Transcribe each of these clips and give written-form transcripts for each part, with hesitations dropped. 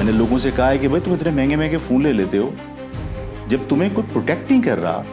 मैंने लोगों से कहा है कि भाई तुम इतने महंगे महंगे फोन ले लेते हो, जब तुम्हें कुछ प्रोटेक्ट नहीं कर रहा।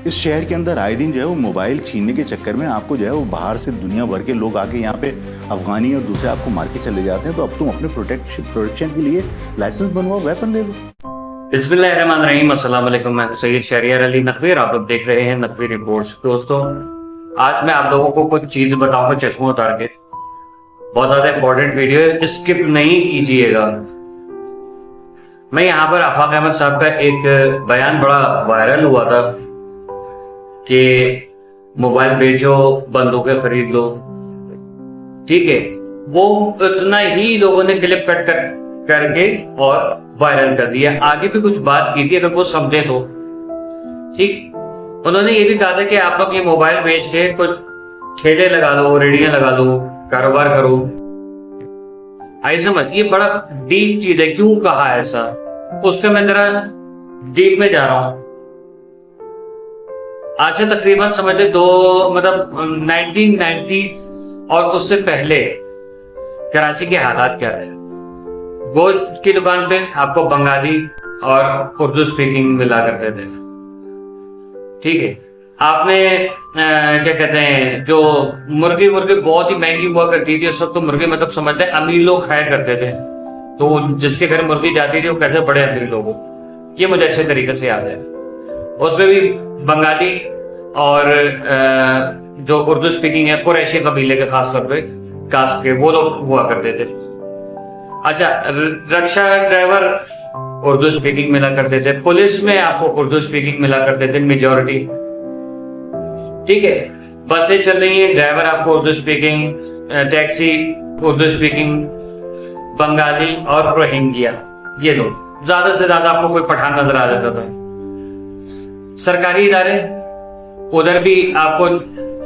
इस शहर के अंदर आए दिन जो है वो मोबाइल छीनने के चक्कर में आपको जो है वो बाहर से दुनिया भर के लोग आके यहाँ पे अफगानी और दूसरे आपको मार के चले जाते हैं। तो अब तुम अपने प्रोटेक्शन के लिए लाइसेंस बनवाओ, वेपन ले लो। बिस्मिल्लाहिर्रहमानिर्रहीम, अस्सलाम वालेकुम। मैं सैयद शहरियार अली नकवीर, आप लोग देख रहे हैं नकवी रिपोर्ट्स। दोस्तों, आज मैं आप लोगों को कुछ चीज बताऊंगा चश्मों उतार के। बहुत ज्यादा इंपॉर्टेंट वीडियो है, स्किप नहीं कीजिएगा। मैं यहाँ पर आफाक अहमद साहब का एक बयान बड़ा वायरल हुआ था कि मोबाइल बेचो, बंदूकें खरीद लो। ठीक है, वो इतना ही लोगों ने क्लिप कट करके और वायरल कर दिया। आगे भी कुछ बात की थी, अगर वो समझे तो ठीक। उन्होंने ये भी कहा था कि आप लोग ये मोबाइल बेच के कुछ ठेले लगा लो, रेडियां लगा लो, कारोबार करो। आई समझ, ये बड़ा डीप चीज है। क्यों कहा ऐसा, उसका मैं जरा डीप में जा रहा हूं। आज से तकरीबन समझ ले 1990 और उससे पहले कराची के हालात क्या रहे। गोश्त की दुकान पे आपको बंगाली और उर्दू स्पीकिंग मिला करते थे। ठीक है, आपने क्या कहते हैं, जो मुर्गी बहुत ही महंगी हुआ करती थी उस वक्त। तो मुर्गी मतलब समझते हैं अमीर लोग खाया करते थे। तो जिसके घर मुर्गी जाती थी वो कहते बड़े अमीर लोग। ये मुझे अच्छे तरीके से याद है। उसमें भी बंगाली और जो उर्दू स्पीकिंग है, कुरैशी कबीले के खास तौर पे कास्ट के, वो लोग हुआ करते थे। अच्छा, रिक्शा ड्राइवर उर्दू स्पीकिंग मिला करते थे। पुलिस में आपको उर्दू स्पीकिंग मिला करते थे मेजॉरिटी। ठीक है, बसें चल रही हैं, ड्राइवर आपको Urdu speaking, taxi Urdu speaking, Bengali और रोहिंग्या, ये लोग। ज्यादा से ज्यादा आपको कोई पठान नजर आ जाता था। सरकारी इदारे उधर भी आपको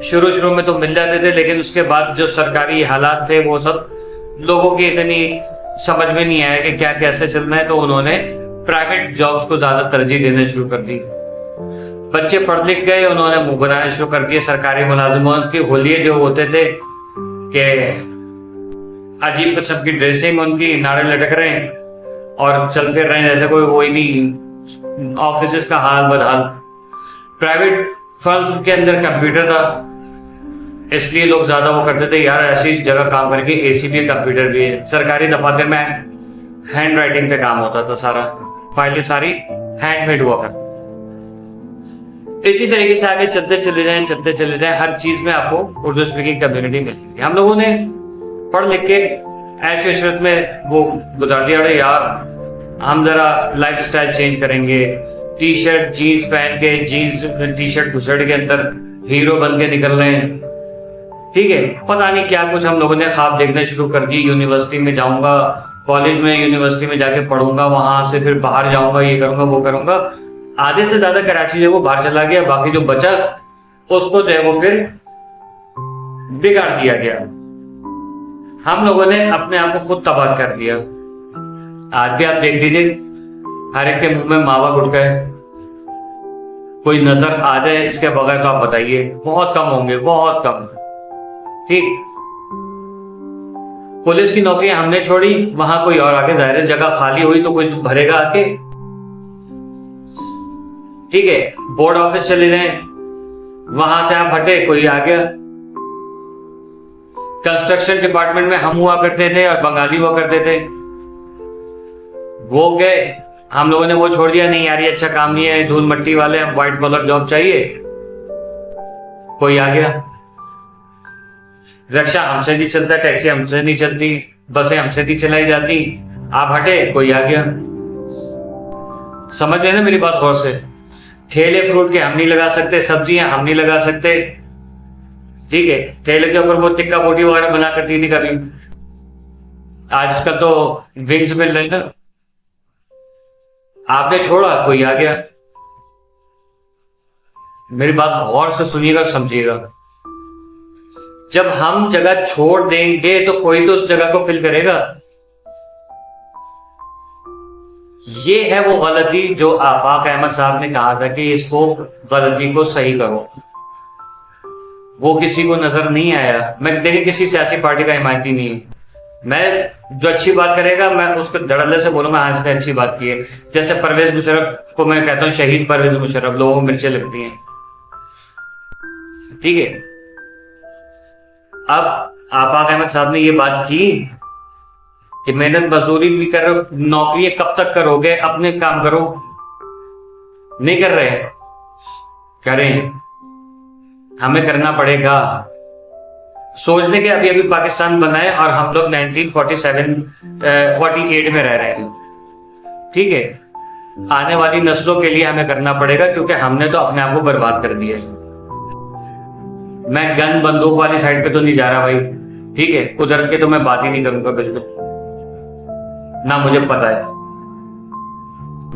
शुरू में तो मिल जाते थे, लेकिन उसके बाद जो सरकारी हालात थे वो सब लोगों की इतनी समझ में नहीं आया कि क्या कैसे चलना है। तो उन्होंने प्राइवेट जॉब्स को ज्यादा तरजीह देना शुरू कर दी। बच्चे पढ़ लिख गए, उन्होंने मुंह बनाना शुरू कर दिए। सरकारी मुलाजिमों के होलिये जो होते थे कि अजीब किस्म की ड्रेसिंग, उनकी नाड़े लटक रहे हैं और चल फिर रहे हैं जैसे कोई वो ही नहीं। ऑफिस का हाल बदहाल। प्राइवेट फर्म के अंदर कंप्यूटर था, इसलिए लोग ज्यादा वो करते थे, यार ऐसी जगह काम करके एसी भी कंप्यूटर भी है। सरकारी दफातर में हैंड राइटिंग पे काम होता था, सारा फाइलें सारी हैंडमेड हुआ कर। इसी तरीके से आगे चलते चले जाएं, हर चीज में आपको उर्दू स्पीकिंग कम्युनिटी मिलेगी। हम लोगों ने पढ़ लिख के ऐश इशरत में वो गुजार दिया, अरे यार हम जरा लाइफ स्टाइल चेंज करेंगे, टी शर्ट जीन्स पहन के, जीन्स टी शर्ट घुसड़ के अंदर हीरो बन के निकल रहे हैं। ठीक है, पता नहीं क्या कुछ हम लोगों ने ख्वाब देखना शुरू कर दी। यूनिवर्सिटी में जाऊंगा, कॉलेज में यूनिवर्सिटी में जाके पढ़ूंगा, वहां से फिर बाहर जाऊंगा, ये करूंगा वो करूंगा। आधे से ज्यादा कराची जो वो बाहर चला गया, बाकी जो बचा उसको जो है वो फिर बिगाड़ दिया गया। हम लोगों ने अपने आप को खुद तबाह कर दिया। आज भी आप देख लीजिए, हर एक के मुंह में मावा गुटका है। कोई नजर आ जाए इसके बगैर तो आप बताइए, बहुत कम होंगे, बहुत कम। ठीक, पुलिस की नौकरी हमने छोड़ी, वहां कोई और आके, जाहिर है जगह खाली हुई तो कोई भरेगा आके। ठीक है, बोर्ड ऑफिस चले जाएं, वहां से आप हटे, कोई आ गया। कंस्ट्रक्शन डिपार्टमेंट में हम हुआ करते थे और बंगाली हुआ करते थे, वो गए, हम लोगों ने वो छोड़ दिया। नहीं यार ये अच्छा काम नहीं है, धूल मट्टी वाले, हम व्हाइट कॉलर जॉब चाहिए, कोई आ गया। रिक्शा हमसे नहीं चलता, टैक्सी हमसे नहीं चलती, बसें हमसे नहीं चलाई जाती, आप हटे, कोई आ गया। समझ रहे ना मेरी बात गौर से। ठेले फ्रूट के हम नहीं लगा सकते, सब्जियां हम नहीं लगा सकते। ठीक है, ठेले के ऊपर वो टिक्का बोटी वगैरह बना करती थी कभी, आजकल तो विंग्स मिल रहे ना। आपने छोड़ा, कोई आ गया। मेरी बात गौर से सुनिएगा, समझिएगा। जब हम जगह छोड़ देंगे तो कोई तो उस जगह को फिल करेगा। ये है वो गलती जो आफाक अहमद साहब ने कहा था कि इसको गलती को सही करो। वो किसी को नजर नहीं आया। मैं देखिए किसी सियासी पार्टी का हिमायती नहीं हूं, मैं जो अच्छी बात करेगा मैं उसको धड़ल्ले से बोलूंगा, हाँ इसने अच्छी बात की है। जैसे परवेज मुशर्रफ को मैं कहता हूँ शहीद परवेज मुशर्रफ, लोगों को मिर्चें लगती हैं, ठीक है। अब आफाक अहमद साहब ने ये बात की कि मेहनत मजदूरी भी करो, नौकरी कब तक करोगे, अपने काम करो। नहीं कर रहे, करें, हमें करना पड़ेगा। सोचने के अभी अभी पाकिस्तान बना है और हम लोग 48 में रह रहे हैं, ठीक है। आने वाली नस्लों के लिए हमें करना पड़ेगा, क्योंकि हमने तो अपने आप को बर्बाद कर दिया है। मैं गन बंदूक वाली साइड पे तो नहीं जा रहा भाई, ठीक है, कुदरत के तो मैं बात ही नहीं करूंगा बिल्कुल, ना मुझे पता है।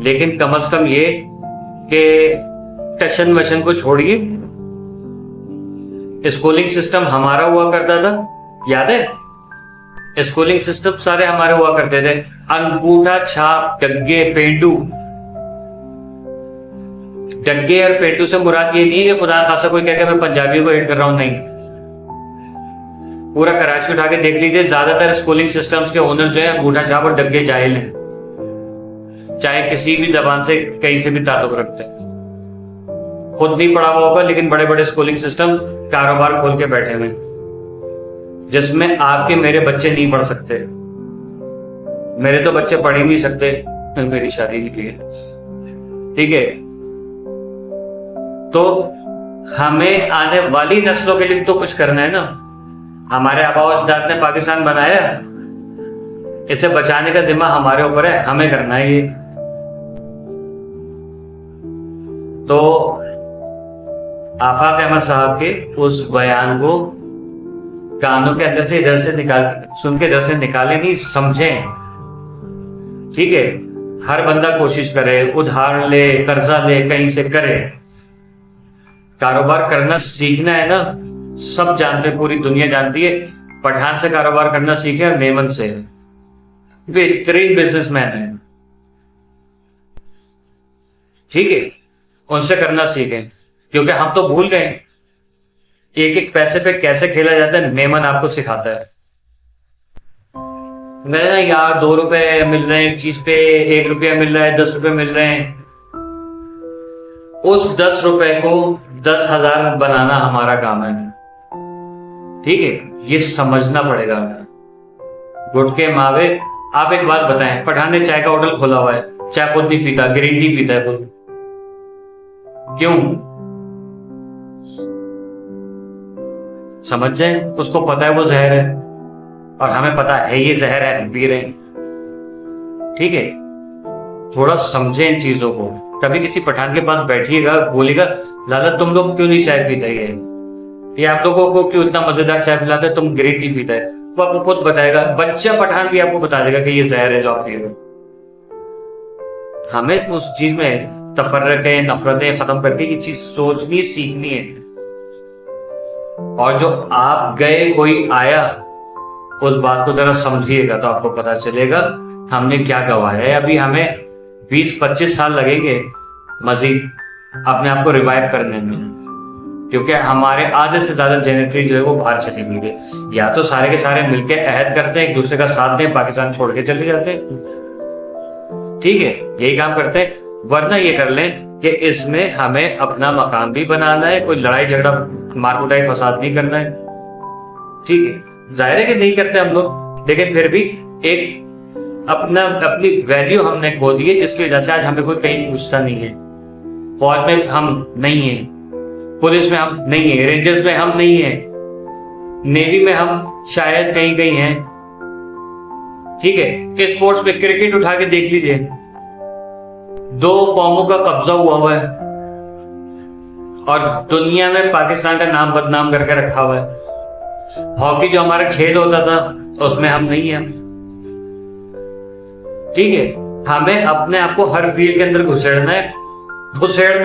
लेकिन कम से कम ये कि टशन वशन को छोड़िए। स्कूलिंग सिस्टम हमारा हुआ करता था, याद है? स्कूलिंग सिस्टम सारे हमारे हुआ करते थे। अंगूठा छाप, डग्गे, पेंडू। डग्गे और पेंडू से मुराद ये नहीं है कि खुदा खासा कोई कह के मैं पंजाबी को हेट कर रहा हूं, नहीं। पूरा कराची उठा के देख लीजिए, ज्यादातर स्कूलिंग सिस्टम्स के ओनर जो है अंगूठा छाप और डग्गे जाहिल हैं, चाहे किसी भी जबान से कहीं से भी ताल्लुक रखते हैं। खुद नहीं पढ़ा हुआ होगा, लेकिन बड़े बड़े स्कूलिंग सिस्टम कारोबार खोल के बैठे हुए, जिसमें आपके मेरे बच्चे नहीं पढ़ सकते। मेरे तो बच्चे पढ़ ही नहीं सकते, मेरी शादी नहीं की है, ठीक है। तो हमें आने वाली नस्लों के लिए तो कुछ करना है ना। हमारे आबा अजदाद ने पाकिस्तान बनाया, इसे बचाने का जिम्मा हमारे ऊपर है, हमें करना है ये। तो आफाक अहमद साहब के उस बयान को कानों के अंदर से इधर से सुन के इधर से निकाले, नहीं समझें, ठीक है। हर बंदा कोशिश करे, उधार ले, कर्जा ले, कहीं से करे। कारोबार करना सीखना है ना, सब जानते, पूरी दुनिया जानती है। पठान से कारोबार करना सीखे और मेमन से, बेहतरीन बिजनेसमैन है, ठीक है, उनसे करना सीखें। क्योंकि हम तो भूल गए एक एक पैसे पे कैसे खेला जाता है, मेमन आपको सिखाता है। मैं ना यार 2 रुपए मिल रहे हैं एक चीज पे, 1 रुपया मिल रहा है, 10 रुपए मिल रहे हैं, उस 10 रुपए को 10,000 बनाना हमारा काम है, ठीक है। ये समझना पड़ेगा। गुटके मावे, आप एक बात बताएं, पठान ने चाय का होटल खोला हुआ है, चाय खुद नहीं पीता, ग्रीन टी पीता है खुद, क्यों? समझ जाए, उसको पता है वो जहर है, और हमें पता है ये जहर है, पी रहे हैं, ठीक है। थोड़ा समझे इन चीजों को। कभी किसी पठान के पास बैठिएगा, बोलेगा लाला तुम लोग क्यों नहीं चाय पीते, ये आप लोगों को क्यों इतना मजेदार चाय पिलाते, तुम ग्रीन टी पीता है, वो आपको खुद बताएगा। बच्चा पठान भी आपको बता देगा कि ये जहर है जो आप पी रहे हो। हमें उस चीज में तफर्रक़े, नफरतें खत्म करके ये चीज सोचनी सीखनी है। और जो आप गए कोई आया, उस बात को जरा समझिएगा तो आपको पता चलेगा हमने क्या गवाया है। अभी हमें 20-25 साल लगेंगे मजीद अपने आप को रिवाइव करने में, क्योंकि हमारे आधे से ज्यादा जेनेटरी जो है वो बाहर चली गई है। या तो सारे के सारे मिलकर अहद करते हैं, एक दूसरे का साथ दें, पाकिस्तान छोड़ के चले जाते हैं, ठीक है, यही काम करते हैं। वरना ये कर लें कि इसमें हमें अपना मकान भी बनाना है, कोई लड़ाई झगड़ा मारकुटाई फसाद नहीं करना है, ठीक है। जाहिर है कि नहीं करते हम लोग, लेकिन फिर भी एक अपनी वैल्यू हमने खो दी है, जिसकी वजह से आज हमें कोई कहीं पूछता नहीं है। फौज में हम नहीं है, पुलिस में हम नहीं है, रेंजर्स में हम नहीं है, नेवी में हम शायद कहीं कहीं हैं, ठीक है। स्पोर्ट्स में क्रिकेट उठा के देख लीजिए, 2 कौमों का कब्जा हुआ है और दुनिया में पाकिस्तान का नाम बदनाम करके रखा हुआ है। हॉकी जो हमारा खेल होता था उसमें हम नहीं है, ठीक है। हमें अपने आप को हर फील्ड के अंदर घुसेड़ना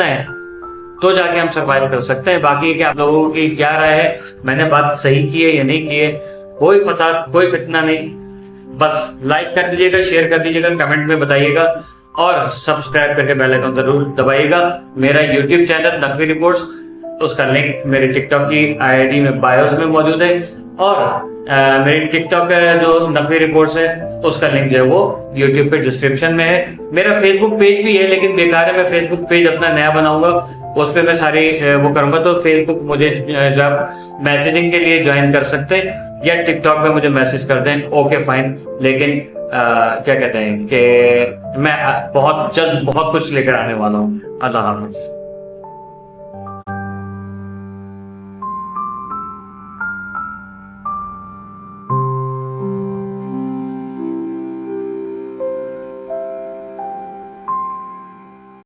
है तो जाके हम सरवाइव कर सकते हैं। बाकी कि आप लोगों की क्या राय है, मैंने बात सही की है या नहीं की है, कोई फसाद कोई फितना नहीं, बस लाइक कर दीजिएगा, शेयर कर दीजिएगा, कमेंट में बताइएगा और सब्सक्राइब करके बेल आइकन जरूर दबाइएगा। मेरा यूट्यूब चैनल नकवी रिपोर्ट्स, उसका लिंक मेरे टिकटॉक की आईडी में बायोस में मौजूद है। और मेरी टिकटॉक जो नकली रिपोर्ट्स है उसका लिंक जो है वो यूट्यूब पे डिस्क्रिप्शन में है। मेरा फेसबुक पेज भी है, लेकिन बेकार है, मैं फेसबुक पेज अपना नया बनाऊंगा, उस पर मैं सारी वो करूंगा। तो फेसबुक मुझे जो आप मैसेजिंग के लिए ज्वाइन कर सकते हैं, या टिकटॉक पे मुझे मैसेज कर दें, ओके फाइन। लेकिन क्या कहते हैं कि मैं बहुत जल्द बहुत कुछ लेकर आने वाला हूँ। अल्लाह हाफ़िज़।